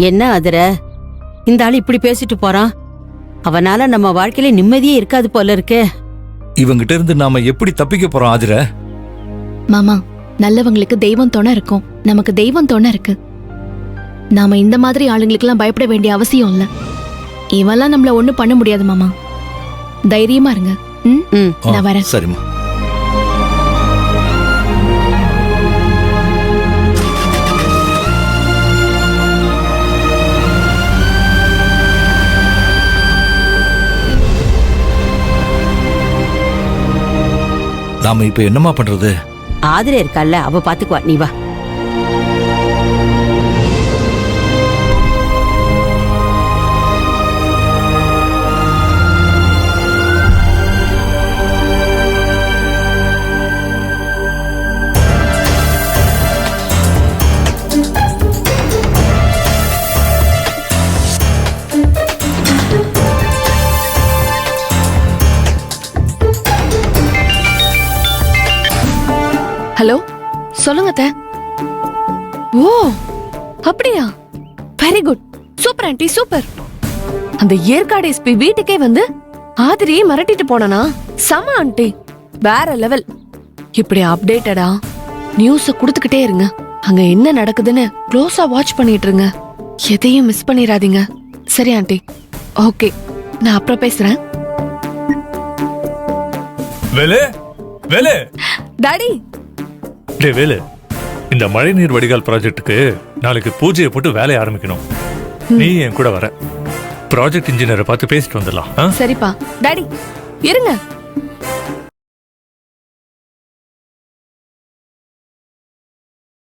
என்ன அதிர, இந்த ஆள் இப்படி பேசிட்டு போறான். அவனால நம்ம வாழ்க்கையில நிம்மதியே இருக்காது போல இருக்கே. இவங்கிட்ட இருந்து நாம எப்படி தப்பிக்க போறோம் ஆதிர? மாமா, நல்லவங்களுக்கு தெய்வம் துணை இருக்கும், நமக்கு தெய்வம் துணை இருக்கு. நாம இந்த மாதிரி ஆளுங்களுக்கெல்லாம் பயப்பட வேண்டிய அவசியம் இல்ல. இவெல்லாம் நம்மள ஒண்ணும் பண்ண முடியாது மாமா. தைரியமா இருங்க. நான் வரேன். சரிம்மா. நாம இப்ப என்னமா பண்றது? ஆதிர இருக்கால, அவ பாத்துக்குவா, நீ வா. ஹலோ, சொல்லுங்க அத்தை. ஓ அப்படியா? Very good, super aunty, super. அந்த ஏற்காடு எஸ்பி வீட்டுக்கே வந்து ஆதிரியை மிரட்டிட்டு போனானா? செம ஆண்டி, வேற லெவல். இப்படி அப்டேட்டடா நியூஸ் கொடுத்துக்கிட்டே இருங்க. அங்க என்ன நடக்குதுன்னு க்ளோஸா வாட்ச் பண்ணிட்டு இருங்க. எதையும் மிஸ் பண்ணிடாதீங்க. சரி ஆண்டி, ஓகே, நான் அப்புறம் பேசுறேன். வேலு, வேலு. டாடி. டேய் வேலு, இந்த மழைநீர் வடிகால் ப்ராஜெக்ட்டுக்கு நாளைக்கு பூஜையை போட்டு வேலையை ஆரம்பிக்கணும். நீ என் கூட வர. ப்ராஜெக்ட் இன்ஜினியரை பார்த்து பேசிட்டு வந்துடலாம். சரிப்பா. டாடி இருங்க.